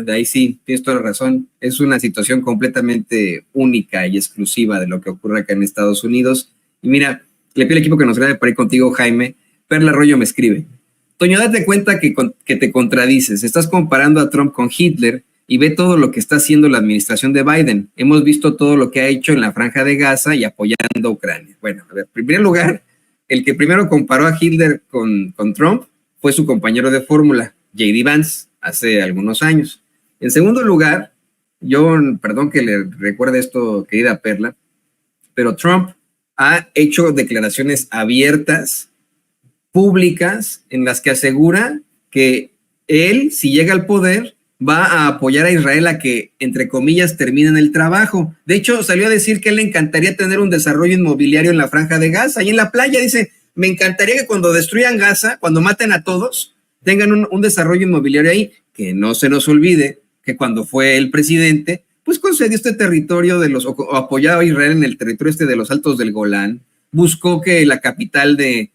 De ahí sí, tienes toda la razón. Es una situación completamente única y exclusiva de lo que ocurre acá en Estados Unidos. Y mira, le pido al equipo que nos grabe para ir contigo, Jaime. Perla Arroyo me escribe: Toño, date cuenta que te contradices. Estás comparando a Trump con Hitler y ve todo lo que está haciendo la administración de Biden. Hemos visto todo lo que ha hecho en la Franja de Gaza y apoyando a Ucrania. Bueno, a ver, en primer lugar, el que primero comparó a Hitler con Trump fue su compañero de fórmula, J.D. Vance, hace algunos años. En segundo lugar, perdón que le recuerde esto, querida Perla, pero Trump ha hecho declaraciones abiertas, públicas, en las que asegura que él, si llega al poder, va a apoyar a Israel a que, entre comillas, terminen el trabajo. De hecho, salió a decir que él le encantaría tener un desarrollo inmobiliario en la Franja de Gaza y en la playa. Dice, me encantaría que cuando destruyan Gaza, cuando maten a todos, tengan un desarrollo inmobiliario ahí. Que no se nos olvide que cuando fue el presidente, pues concedió este territorio o apoyaba a Israel en el territorio de los Altos del Golán, buscó que la capital de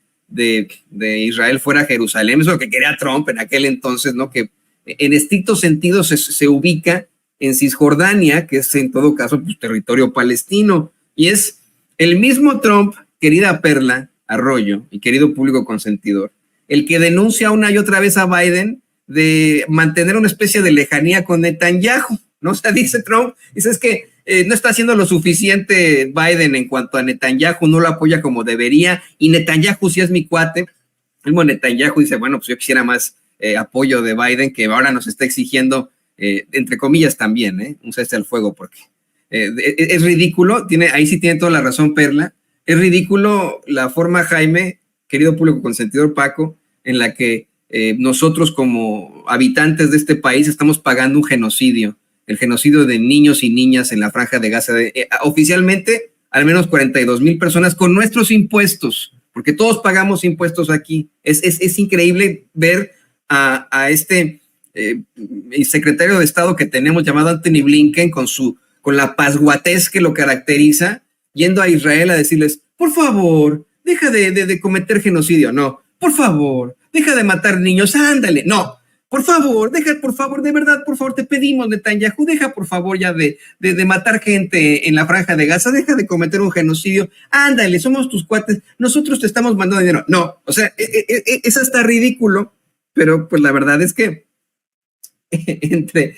Israel fuera Jerusalén, eso es lo que quería Trump en aquel entonces, ¿no? Que en estricto sentido se ubica en Cisjordania, que es en todo caso pues, territorio palestino, y es el mismo Trump, querida Perla Arroyo y querido público consentidor, el que denuncia una y otra vez a Biden de mantener una especie de lejanía con Netanyahu, ¿no? O sea, dice Trump, es que no está haciendo lo suficiente Biden en cuanto a Netanyahu, no lo apoya como debería, y Netanyahu sí es mi cuate. El Netanyahu dice, bueno, pues yo quisiera más apoyo de Biden, que ahora nos está exigiendo, entre comillas también, un cese al fuego, porque es ridículo, ahí sí tiene toda la razón Perla, es ridículo la forma, Jaime, querido público consentidor Paco, en la que nosotros como habitantes de este país estamos pagando un genocidio, el genocidio de niños y niñas en la Franja de Gaza, oficialmente al menos 42,000 personas con nuestros impuestos, porque todos pagamos impuestos aquí. Es increíble ver a este secretario de Estado que tenemos llamado Anthony Blinken con la pasguatez que lo caracteriza, yendo a Israel a decirles, por favor, deja de cometer genocidio. No, por favor, deja de matar niños, ándale. No, por favor, de verdad, por favor, te pedimos, Netanyahu, deja por favor ya de matar gente en la Franja de Gaza, deja de cometer un genocidio, ándale, somos tus cuates, nosotros te estamos mandando dinero. No, o sea, es hasta ridículo, pero pues la verdad es que entre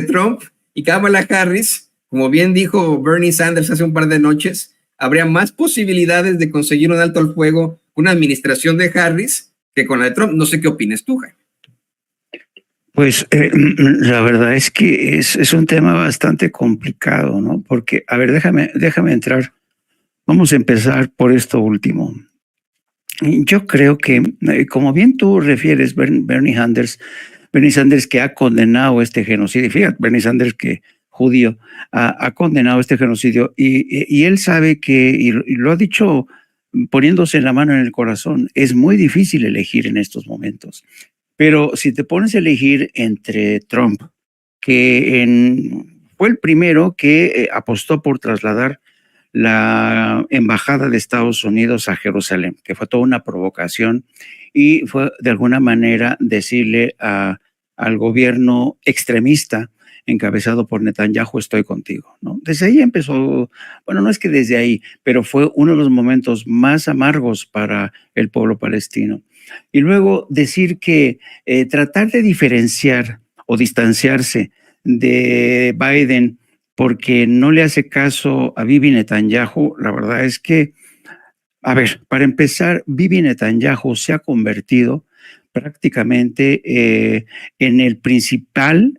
Trump y Kamala Harris, como bien dijo Bernie Sanders hace un par de noches, habría más posibilidades de conseguir un alto al fuego con una administración de Harris que con la de Trump. No sé qué opinas tú, Jaime. Pues la verdad es que es un tema bastante complicado, ¿no? Porque, a ver, déjame entrar. Vamos a empezar por esto último. Yo creo que, como bien tú refieres, Bernie Sanders que ha condenado este genocidio, fíjate, Bernie Sanders que judío ha condenado este genocidio y él sabe que, y lo ha dicho poniéndose la mano en el corazón, es muy difícil elegir en estos momentos. Pero si te pones a elegir entre Trump, que fue el primero que apostó por trasladar la embajada de Estados Unidos a Jerusalén, que fue toda una provocación y fue de alguna manera decirle al gobierno extremista encabezado por Netanyahu, estoy contigo, ¿no? Desde ahí empezó, bueno, no es que desde ahí, pero fue uno de los momentos más amargos para el pueblo palestino. Y luego decir que tratar de diferenciar o distanciarse de Biden porque no le hace caso a Bibi Netanyahu, la verdad es que, a ver, para empezar, Bibi Netanyahu se ha convertido prácticamente en el principal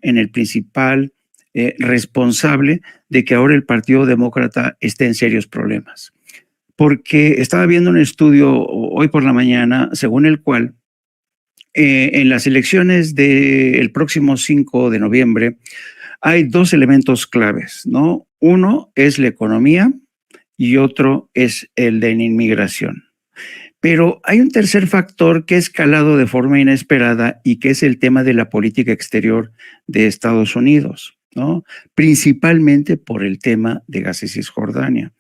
responsable de que ahora el Partido Demócrata esté en serios problemas. Porque estaba viendo un estudio hoy por la mañana, según el cual en las elecciones del próximo 5 de noviembre hay dos elementos claves, ¿no? Uno es la economía y otro es el de la inmigración. Pero hay un tercer factor que ha escalado de forma inesperada y que es el tema de la política exterior de Estados Unidos, ¿no? Principalmente por el tema de Gaza y Cisjordania.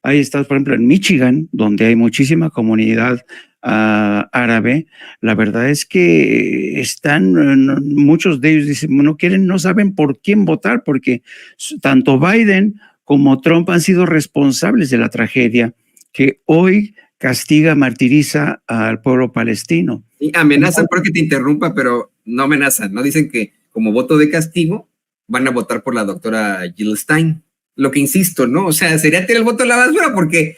hay estados, por ejemplo, en Michigan, donde hay muchísima comunidad árabe. La verdad es que muchos de ellos dicen, no quieren, no saben por quién votar, porque tanto Biden como Trump han sido responsables de la tragedia que hoy castiga, martiriza al pueblo palestino. Y amenazan, por que te interrumpa, pero no amenazan, ¿no? Dicen que como voto de castigo van a votar por la doctora Jill Stein. Lo que insisto, ¿no? O sea, sería tirar el voto a la basura porque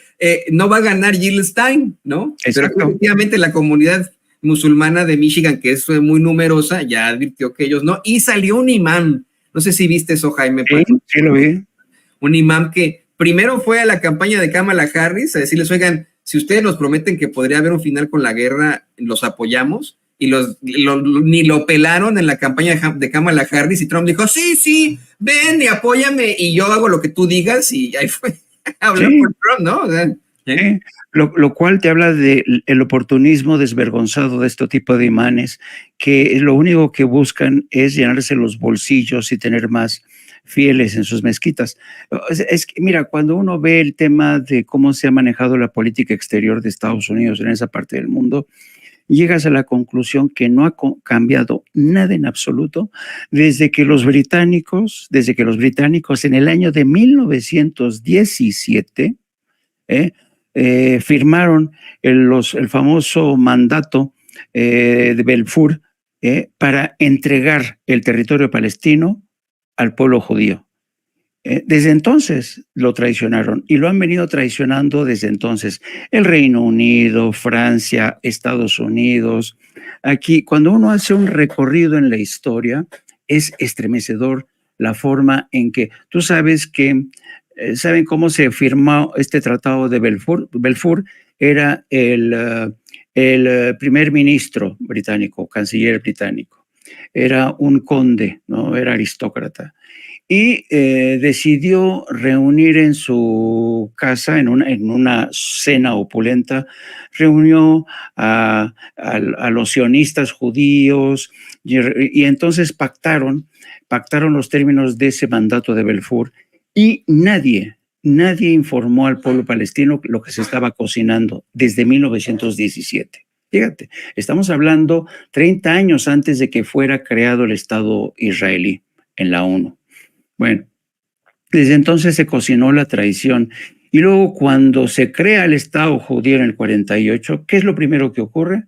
no va a ganar Jill Stein, ¿no? Exacto. Pero efectivamente la comunidad musulmana de Michigan, que es muy numerosa, ya advirtió que ellos no. Y salió un imán, no sé si viste eso, Jaime. Sí, lo vi. Un imán que primero fue a la campaña de Kamala Harris a decirles, oigan, si ustedes nos prometen que podría haber un final con la guerra, los apoyamos. Y ni lo pelaron en la campaña de Kamala Harris, y Trump dijo, sí, ven y apóyame y yo hago lo que tú digas, y ahí fue a hablar por Trump, ¿no? O sea, ¿sí? Lo cual te habla del oportunismo desvergonzado de este tipo de imanes, que lo único que buscan es llenarse los bolsillos y tener más fieles en sus mezquitas. Es que, mira, cuando uno ve el tema de cómo se ha manejado la política exterior de Estados Unidos en esa parte del mundo, llegas a la conclusión que no ha cambiado nada en absoluto desde que los británicos en el año de 1917 firmaron el famoso mandato de Balfour para entregar el territorio palestino al pueblo judío. Desde entonces lo traicionaron y lo han venido traicionando desde entonces. El Reino Unido, Francia, Estados Unidos. Aquí, cuando uno hace un recorrido en la historia, es estremecedor la forma en que tú sabes que, ¿saben cómo se firmó este tratado de Balfour? Balfour era el primer ministro británico, canciller británico. Era un conde, ¿no? Era aristócrata. Y decidió reunir en su casa, en una cena opulenta, reunió a los sionistas judíos y entonces pactaron los términos de ese mandato de Balfour, y nadie informó al pueblo palestino lo que se estaba cocinando desde 1917. Fíjate, estamos hablando 30 años antes de que fuera creado el Estado israelí en la ONU. Bueno, desde entonces se cocinó la traición. Y luego, cuando se crea el Estado judío en el 48, ¿qué es lo primero que ocurre?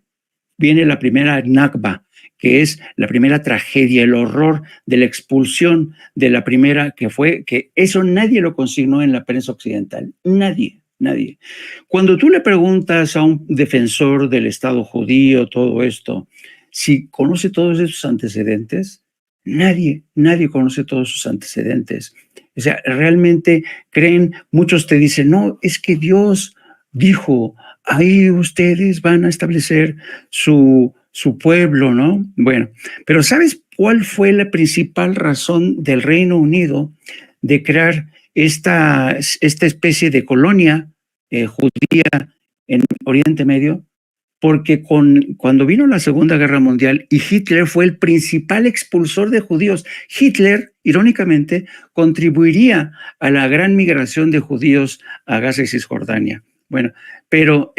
Viene la primera Nakba, que es la primera tragedia, el horror de la expulsión de la primera, que eso nadie lo consignó en la prensa occidental. Nadie. Cuando tú le preguntas a un defensor del Estado judío todo esto, si conoce todos esos antecedentes, nadie conoce todos sus antecedentes. O sea, realmente creen, muchos te dicen, no, es que Dios dijo, ahí ustedes van a establecer su pueblo, ¿no? Bueno, pero ¿sabes cuál fue la principal razón del Reino Unido de crear esta especie de colonia judía en Oriente Medio? Porque cuando vino la Segunda Guerra Mundial y Hitler fue el principal expulsor de judíos, Hitler, irónicamente, contribuiría a la gran migración de judíos a Gaza y Cisjordania. Bueno, pero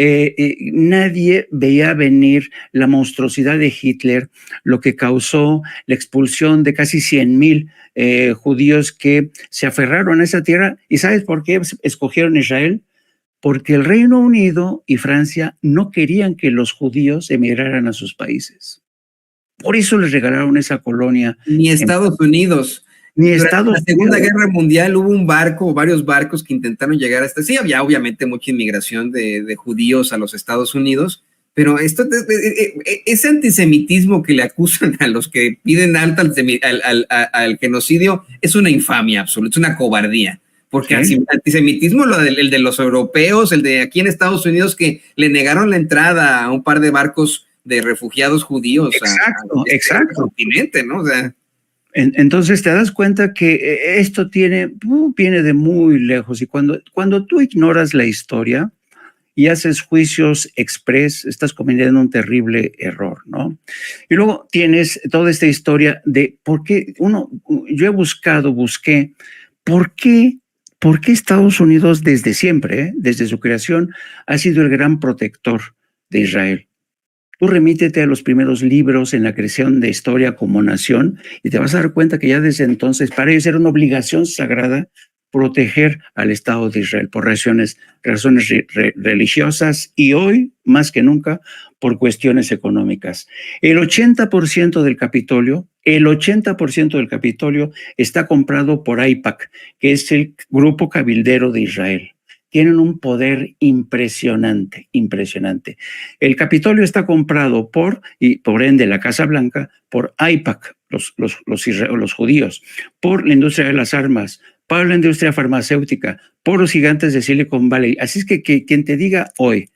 nadie veía venir la monstruosidad de Hitler, lo que causó la expulsión de casi 100,000 judíos que se aferraron a esa tierra. ¿Y sabes por qué escogieron Israel? Porque el Reino Unido y Francia no querían que los judíos emigraran a sus países. Por eso les regalaron esa colonia. Ni Estados Unidos. Ni Estados Unidos. En la Segunda Guerra Mundial hubo varios barcos que intentaron llegar hasta... Sí, había obviamente mucha inmigración de judíos a los Estados Unidos, pero ese antisemitismo que le acusan a los que piden alto al genocidio es una infamia absoluta, es una cobardía. Porque ¿sí? Antisemitismo, el de los europeos, el de aquí en Estados Unidos, que le negaron la entrada a un par de barcos de refugiados judíos al continente, ¿no? O sea, entonces te das cuenta que esto viene de muy lejos, y cuando tú ignoras la historia y haces juicios express, estás cometiendo un terrible error, ¿no? Y luego tienes toda esta historia de por qué busqué, ¿por qué ¿por qué Estados Unidos desde siempre, desde su creación, ha sido el gran protector de Israel? Tú remítete a los primeros libros en la creación de historia como nación y te vas a dar cuenta que ya desde entonces para ellos era una obligación sagrada proteger al Estado de Israel por razones religiosas y hoy, más que nunca, por cuestiones económicas. El 80% del Capitolio, está comprado por AIPAC, que es el grupo cabildero de Israel. Tienen un poder impresionante, impresionante. El Capitolio está comprado y por ende la Casa Blanca, por AIPAC, los judíos, por la industria de las armas, por la industria farmacéutica, por los gigantes de Silicon Valley. Así es que quien te diga hoy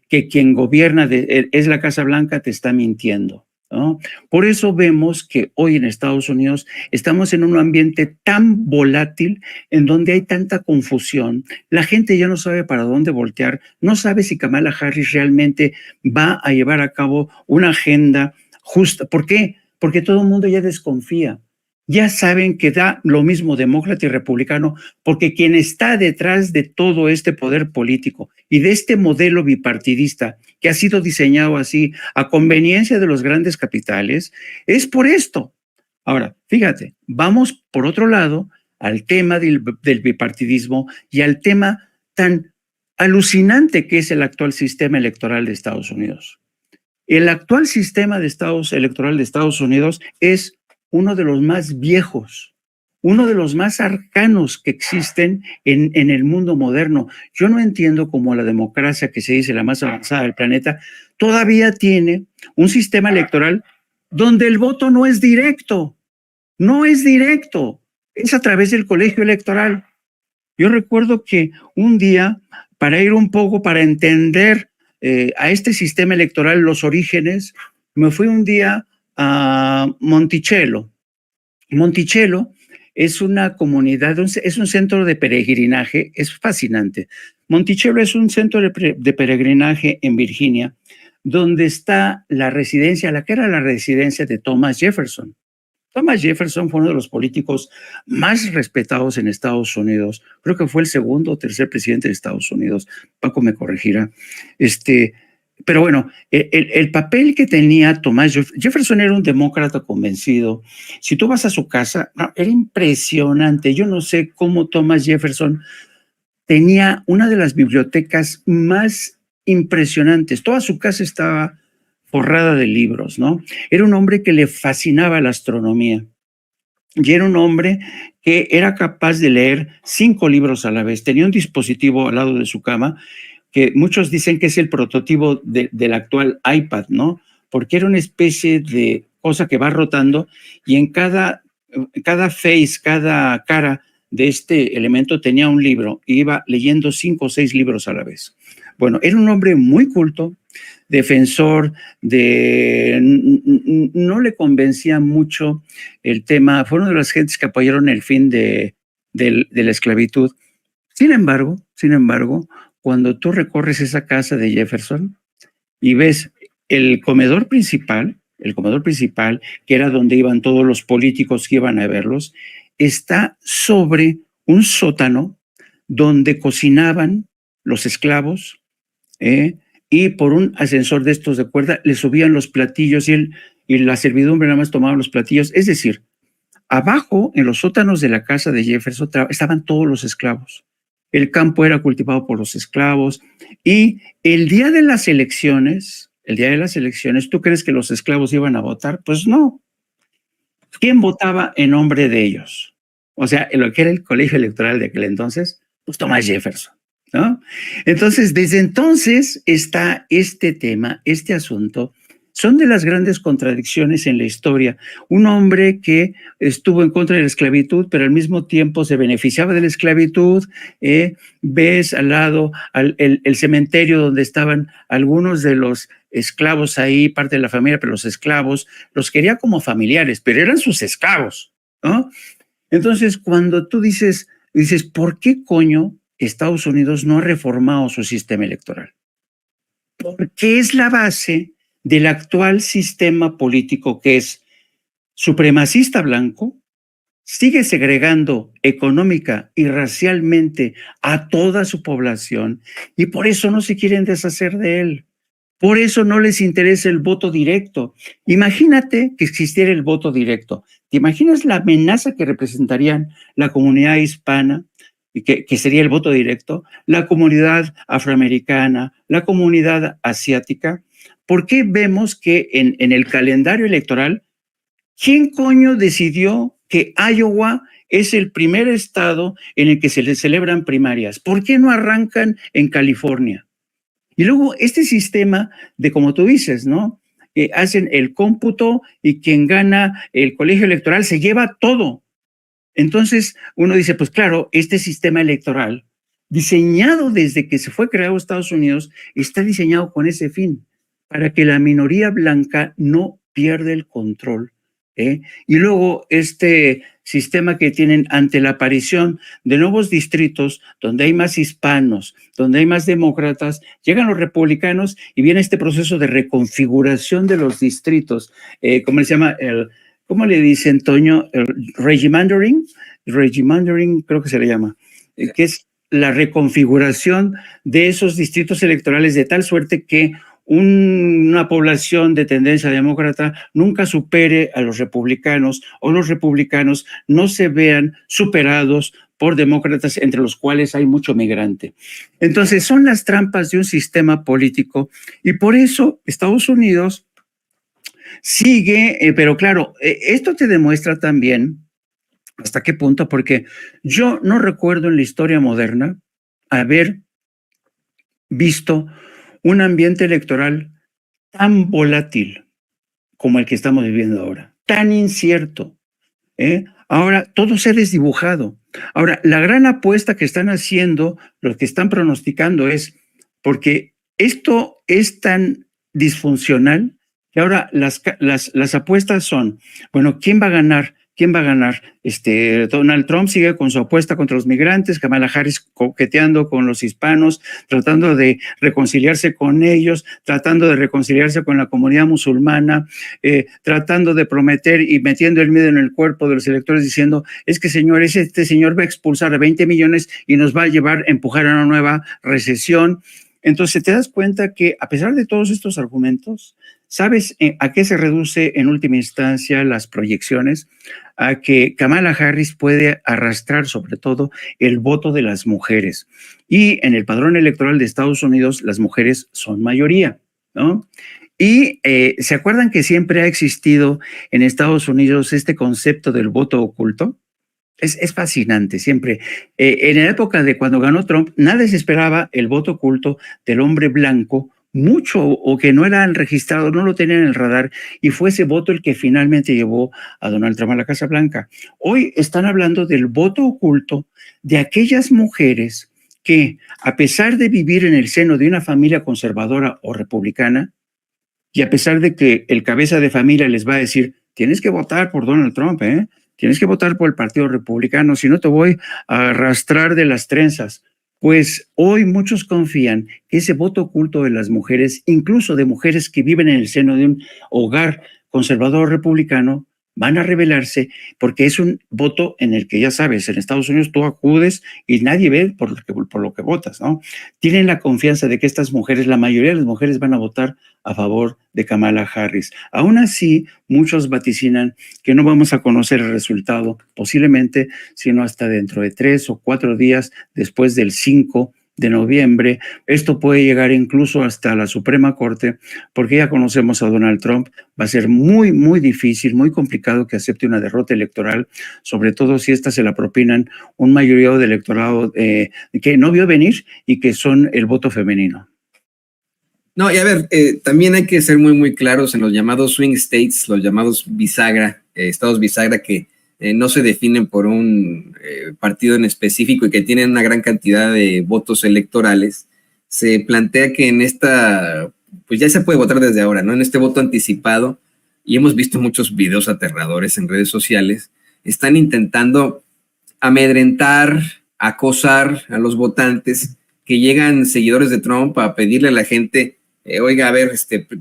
que quien gobierna es la Casa Blanca te está mintiendo, ¿no? Por eso vemos que hoy en Estados Unidos estamos en un ambiente tan volátil, en donde hay tanta confusión, la gente ya no sabe para dónde voltear, no sabe si Kamala Harris realmente va a llevar a cabo una agenda justa. ¿Por qué? Porque todo el mundo ya desconfía. Ya saben que da lo mismo demócrata y republicano, porque quien está detrás de todo este poder político y de este modelo bipartidista que ha sido diseñado así a conveniencia de los grandes capitales, es por esto. Ahora, fíjate, vamos por otro lado al tema del bipartidismo y al tema tan alucinante que es el actual sistema electoral de Estados Unidos. El actual sistema electoral de Estados Unidos es uno de los más viejos, uno de los más arcanos que existen en el mundo moderno. Yo no entiendo cómo la democracia, que se dice la más avanzada del planeta, todavía tiene un sistema electoral donde el voto no es directo, es a través del colegio electoral. Yo recuerdo que un día, para entender a este sistema electoral, los orígenes, me fui un día a Monticello. Monticello es una comunidad, es un centro de peregrinaje, es fascinante. Monticello es un centro de peregrinaje en Virginia, donde está la que era la residencia de Thomas Jefferson. Thomas Jefferson fue uno de los políticos más respetados en Estados Unidos. Creo que fue el segundo o tercer presidente de Estados Unidos. Paco me corregirá. Pero bueno, el papel que tenía Thomas Jefferson era un demócrata convencido. Si tú vas a su casa, era impresionante. Yo no sé cómo Thomas Jefferson tenía una de las bibliotecas más impresionantes. Toda su casa estaba forrada de libros, ¿no? Era un hombre que le fascinaba la astronomía. Y era un hombre que era capaz de leer 5 libros a la vez. Tenía un dispositivo al lado de su cama que muchos dicen que es el prototipo del actual iPad, ¿no? Porque era una especie de cosa que va rotando y en cada cara de este elemento tenía un libro y iba leyendo 5 o 6 libros a la vez. Bueno, era un hombre muy culto, defensor no le convencía mucho el tema, fue una de las gentes que apoyaron el fin de la esclavitud. Sin embargo, cuando tú recorres esa casa de Jefferson y ves el comedor principal, que era donde iban todos los políticos que iban a verlos, está sobre un sótano donde cocinaban los esclavos, y por un ascensor de estos de cuerda le subían los platillos y la servidumbre nada más tomaba los platillos. Es decir, abajo, en los sótanos de la casa de Jefferson, estaban todos los esclavos. El campo era cultivado por los esclavos y el día de las elecciones, ¿tú crees que los esclavos iban a votar? Pues no. ¿Quién votaba en nombre de ellos? O sea, en lo que era el colegio electoral de aquel entonces, pues Thomas Jefferson, ¿no? Entonces, desde entonces está este tema, este asunto. Son de las grandes contradicciones en la historia. Un hombre que estuvo en contra de la esclavitud, pero al mismo tiempo se beneficiaba de la esclavitud. Ves al lado el cementerio donde estaban algunos de los esclavos ahí, parte de la familia, pero los esclavos los quería como familiares, pero eran sus esclavos, ¿no? Entonces, cuando tú dices, ¿por qué coño Estados Unidos no ha reformado su sistema electoral? Porque es la base del actual sistema político, que es supremacista blanco, sigue segregando económica y racialmente a toda su población y por eso no se quieren deshacer de él. Por eso no les interesa el voto directo. Imagínate que existiera el voto directo. ¿Te imaginas la amenaza que representarían la comunidad hispana, y que sería el voto directo, la comunidad afroamericana, la comunidad asiática? ¿Por qué vemos que en el calendario electoral, quién coño decidió que Iowa es el primer estado en el que se le celebran primarias? ¿Por qué no arrancan en California? Y luego este sistema de, como tú dices, ¿no? Hacen el cómputo y quien gana el colegio electoral se lleva todo. Entonces uno dice, pues claro, este sistema electoral, diseñado desde que se fue creado Estados Unidos, está diseñado con ese fin, para que la minoría blanca no pierda el control. Y luego este sistema que tienen ante la aparición de nuevos distritos donde hay más hispanos, donde hay más demócratas, llegan los republicanos y viene este proceso de reconfiguración de los distritos, ¿cómo se llama? ¿Cómo le dicen, Toño? El regimandering creo que se le llama, que es la reconfiguración de esos distritos electorales de tal suerte que una población de tendencia demócrata nunca supere a los republicanos o los republicanos no se vean superados por demócratas entre los cuales hay mucho migrante. Entonces son las trampas de un sistema político y por eso Estados Unidos sigue, pero claro, esto te demuestra también hasta qué punto, porque yo no recuerdo en la historia moderna haber visto un ambiente electoral tan volátil como el que estamos viviendo ahora, tan incierto. Ahora todo se ha desdibujado. Ahora, la gran apuesta que están haciendo, los que están pronosticando es, porque esto es tan disfuncional, que ahora las apuestas son, bueno, ¿quién va a ganar? ¿Quién va a ganar? Donald Trump sigue con su apuesta contra los migrantes, Kamala Harris coqueteando con los hispanos, tratando de reconciliarse con ellos, tratando de reconciliarse con la comunidad musulmana, tratando de prometer y metiendo el miedo en el cuerpo de los electores diciendo, es que señores, este señor va a expulsar a 20 millones y nos va a llevar a empujar a una nueva recesión. Entonces te das cuenta que a pesar de todos estos argumentos, ¿sabes a qué se reduce en última instancia las proyecciones? A que Kamala Harris puede arrastrar sobre todo el voto de las mujeres. Y en el padrón electoral de Estados Unidos, las mujeres son mayoría, ¿no? Y ¿se acuerdan que siempre ha existido en Estados Unidos este concepto del voto oculto? Es fascinante, siempre. En la época de cuando ganó Trump, nadie se esperaba el voto oculto del hombre blanco, mucho o que no eran registrados, no lo tenían en el radar, y fue ese voto el que finalmente llevó a Donald Trump a la Casa Blanca. Hoy están hablando del voto oculto de aquellas mujeres que, a pesar de vivir en el seno de una familia conservadora o republicana, y a pesar de que el cabeza de familia les va a decir, tienes que votar por Donald Trump, tienes que votar por el Partido Republicano, si no te voy a arrastrar de las trenzas. Pues hoy muchos confían que ese voto oculto de las mujeres, incluso de mujeres que viven en el seno de un hogar conservador republicano, van a rebelarse porque es un voto en el que, ya sabes, en Estados Unidos tú acudes y nadie ve por lo que votas, ¿no? Tienen la confianza de que estas mujeres, la mayoría de las mujeres van a votar a favor de Kamala Harris. Aún así, muchos vaticinan que no vamos a conocer el resultado, posiblemente, sino hasta dentro de 3 o 4 días después del 5 de noviembre. Esto puede llegar incluso hasta la Suprema Corte, porque ya conocemos a Donald Trump. Va a ser muy, muy difícil, muy complicado que acepte una derrota electoral, sobre todo si esta se la propinan un mayoría de electorado que no vio venir y que son el voto femenino. No, y a ver, también hay que ser muy, muy claros en los llamados swing states, los llamados bisagra, estados bisagra que no se definen por un partido en específico y que tienen una gran cantidad de votos electorales. Se plantea que en esta, pues ya se puede votar desde ahora, ¿no? En este voto anticipado, y hemos visto muchos videos aterradores en redes sociales, están intentando amedrentar, acosar a los votantes, que llegan seguidores de Trump a pedirle a la gente, oiga, a ver,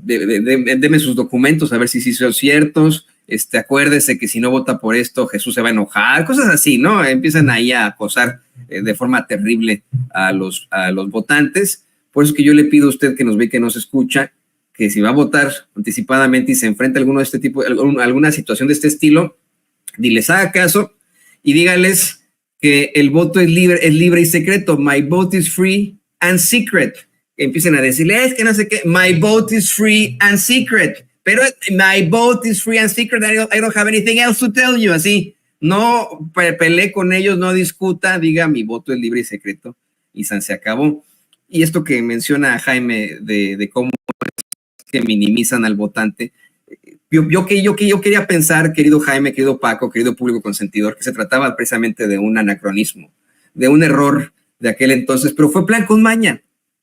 deme sus documentos, a ver si sí son ciertos, acuérdese que si no vota por esto, Jesús se va a enojar, cosas así, ¿no? Empiezan ahí a acosar de forma terrible a los votantes. Por eso es que yo le pido a usted que nos ve y que nos escucha, que si va a votar anticipadamente y se enfrenta a alguno de este tipo, alguna situación de este estilo, les haga caso y dígales que el voto es libre y secreto. My vote is free and secret. Empiecen a decirle, es que no sé qué, my vote is free and secret. Pero my vote is free and secret. I don't have anything else to tell you. Así, no pelee con ellos, no discuta, diga mi voto es libre y secreto. Y se acabó. Y esto que menciona Jaime de cómo que minimizan al votante, yo quería pensar, querido Jaime, querido Paco, querido público consentidor, que se trataba precisamente de un anacronismo, de un error de aquel entonces, pero fue plan con maña.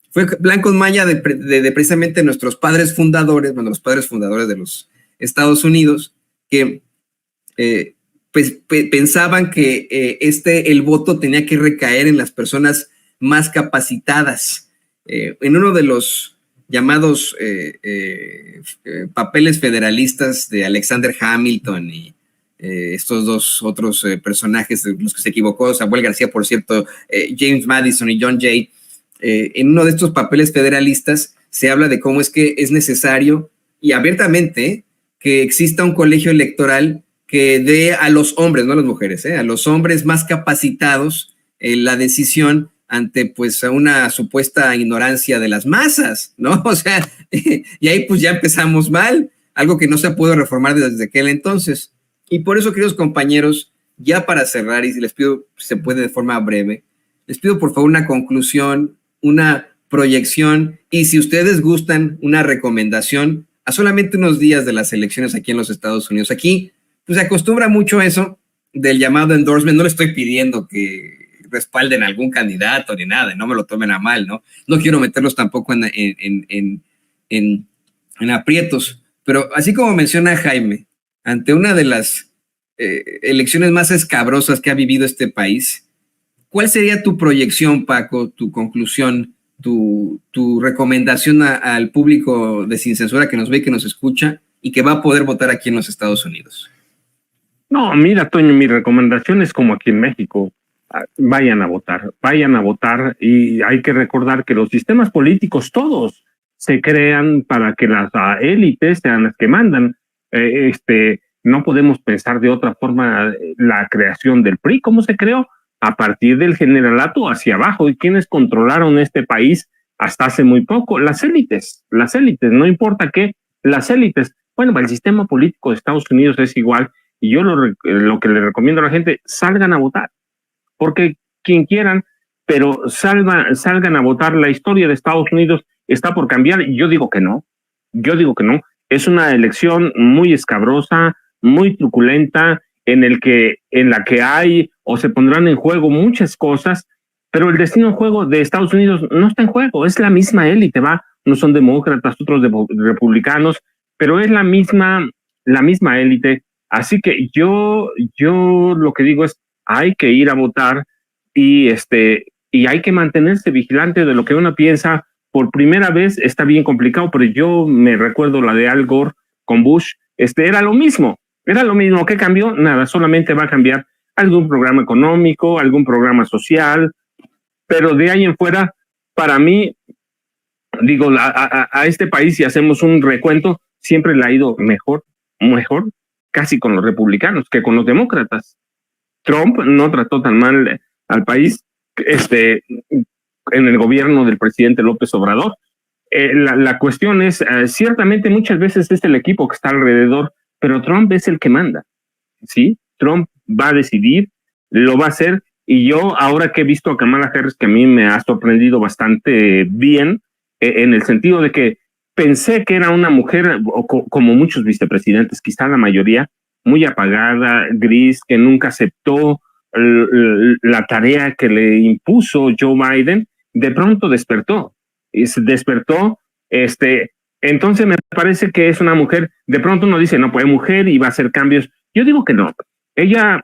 Fue plan con maña de precisamente nuestros padres fundadores, bueno, los padres fundadores de los Estados Unidos, que pensaban que el voto tenía que recaer en las personas más capacitadas. En uno de los llamados papeles federalistas de Alexander Hamilton y estos dos otros personajes de los que se equivocó, Samuel García, por cierto, James Madison y John Jay, en uno de estos papeles federalistas se habla de cómo es que es necesario y abiertamente que exista un colegio electoral que dé a los hombres, no a las mujeres, a los hombres más capacitados la decisión ante pues una supuesta ignorancia de las masas, ¿no? O sea, y ahí pues ya empezamos mal, algo que no se pudo reformar desde aquel entonces. Y por eso, queridos compañeros, ya para cerrar, y si les pido, si se puede de forma breve, les pido por favor una conclusión, una proyección, y si ustedes gustan, una recomendación a solamente unos días de las elecciones aquí en los Estados Unidos. Aquí pues se acostumbra mucho eso del llamado endorsement. No le estoy pidiendo que respalden a algún candidato ni nada, no me lo tomen a mal, ¿no? No quiero meterlos tampoco en aprietos, pero así como menciona Jaime, ante una de las elecciones más escabrosas que ha vivido este país, ¿cuál sería tu proyección, Paco, tu conclusión, tu recomendación al público de Sin Censura que nos ve, que nos escucha y que va a poder votar aquí en los Estados Unidos? No, mira, Toño, mi recomendación es como aquí en México. Vayan a votar y hay que recordar que los sistemas políticos todos se crean para que las élites sean las que mandan. No podemos pensar de otra forma la creación del PRI. ¿Cómo se creó? A partir del generalato hacia abajo. ¿Y quiénes controlaron este país hasta hace muy poco? Las élites, no importa qué, las élites. Bueno, el sistema político de Estados Unidos es igual y yo lo que le recomiendo a la gente, salgan a votar. Porque quien quieran, pero salgan a votar. La historia de Estados Unidos está por cambiar y yo digo que no. Es una elección muy escabrosa, muy truculenta, en la que hay o se pondrán en juego muchas cosas, pero el destino en juego de Estados Unidos no está en juego. Es la misma élite, no son demócratas, otros republicanos, pero es la misma élite. Así que yo lo que digo es, hay que ir a votar y hay que mantenerse vigilante de lo que uno piensa. Por primera vez está bien complicado, pero yo me recuerdo la de Al Gore con Bush, era lo mismo. ¿Qué cambió? Nada, solamente va a cambiar algún programa económico, algún programa social, pero de ahí en fuera, para mí, digo, a este país, si hacemos un recuento, siempre le ha ido mejor, casi con los republicanos que con los demócratas. Trump no trató tan mal al país en el gobierno del presidente López Obrador. La cuestión es, ciertamente muchas veces es el equipo que está alrededor, pero Trump es el que manda, ¿sí? Trump va a decidir, lo va a hacer, y yo ahora que he visto a Kamala Harris, que a mí me ha sorprendido bastante bien, en el sentido de que pensé que era una mujer, como muchos vicepresidentes, quizá la mayoría, muy apagada, gris, que nunca aceptó la tarea que le impuso Joe Biden. De pronto despertó. Entonces me parece que es una mujer. De pronto uno dice, no, pues mujer y va a hacer cambios. Yo digo que no. Ella,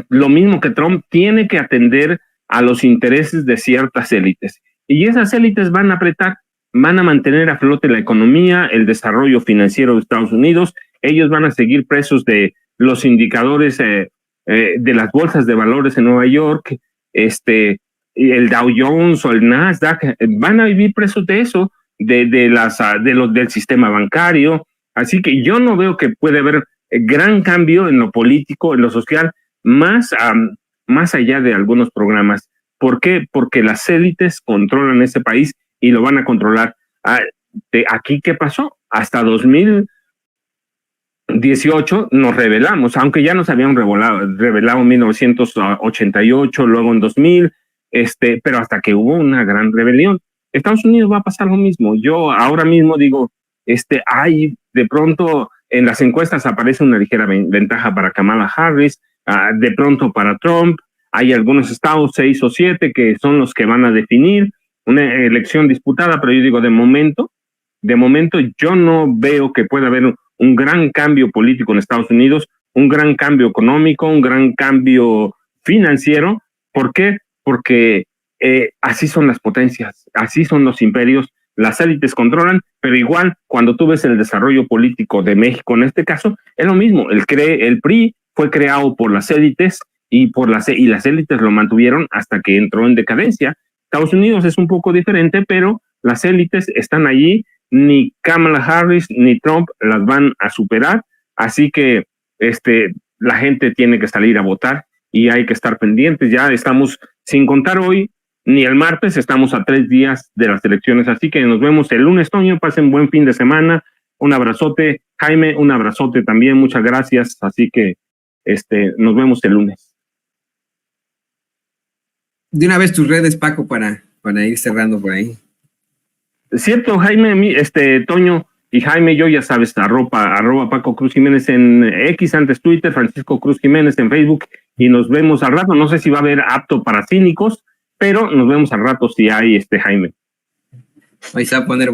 lo mismo que Trump, tiene que atender a los intereses de ciertas élites. Y esas élites van a apretar, van a mantener a flote la economía, el desarrollo financiero de Estados Unidos, ellos van a seguir presos de los indicadores de las bolsas de valores en Nueva York, el Dow Jones o el Nasdaq, van a vivir presos de eso, del sistema bancario. Así que yo no veo que puede haber gran cambio en lo político, en lo social, más allá de algunos programas. ¿Por qué? Porque las élites controlan ese país y lo van a controlar. Aquí, ¿qué pasó? Hasta 2018 nos rebelamos, aunque ya nos habían revelado en 1988, luego en 2000, pero hasta que hubo una gran rebelión. Estados Unidos va a pasar lo mismo. Yo ahora mismo digo, hay de pronto en las encuestas aparece una ligera ventaja para Kamala Harris, de pronto para Trump. Hay algunos estados, 6 o 7, que son los que van a definir una elección disputada, pero yo digo, de momento yo no veo que pueda haber un gran cambio político en Estados Unidos, un gran cambio económico, un gran cambio financiero. ¿Por qué? Porque así son las potencias, así son los imperios, las élites controlan, pero igual cuando tú ves el desarrollo político de México en este caso, es lo mismo. El PRI fue creado por las élites y las élites lo mantuvieron hasta que entró en decadencia. Estados Unidos es un poco diferente, pero las élites están allí, ni Kamala Harris ni Trump las van a superar, así que la gente tiene que salir a votar y hay que estar pendientes. Ya estamos, sin contar hoy, ni el martes, estamos a 3 días de las elecciones, así que nos vemos el lunes, Toño, pasen buen fin de semana, un abrazote, Jaime, un abrazote también, muchas gracias, así que nos vemos el lunes. De una vez tus redes, Paco, para ir cerrando por ahí. Cierto, Jaime, Toño y Jaime, yo ya sabes, arroba Paco Cruz Jiménez en X, antes Twitter, Francisco Cruz Jiménez en Facebook, y nos vemos al rato. No sé si va a haber apto para cínicos, pero nos vemos al rato si hay Jaime. Ahí se va a poner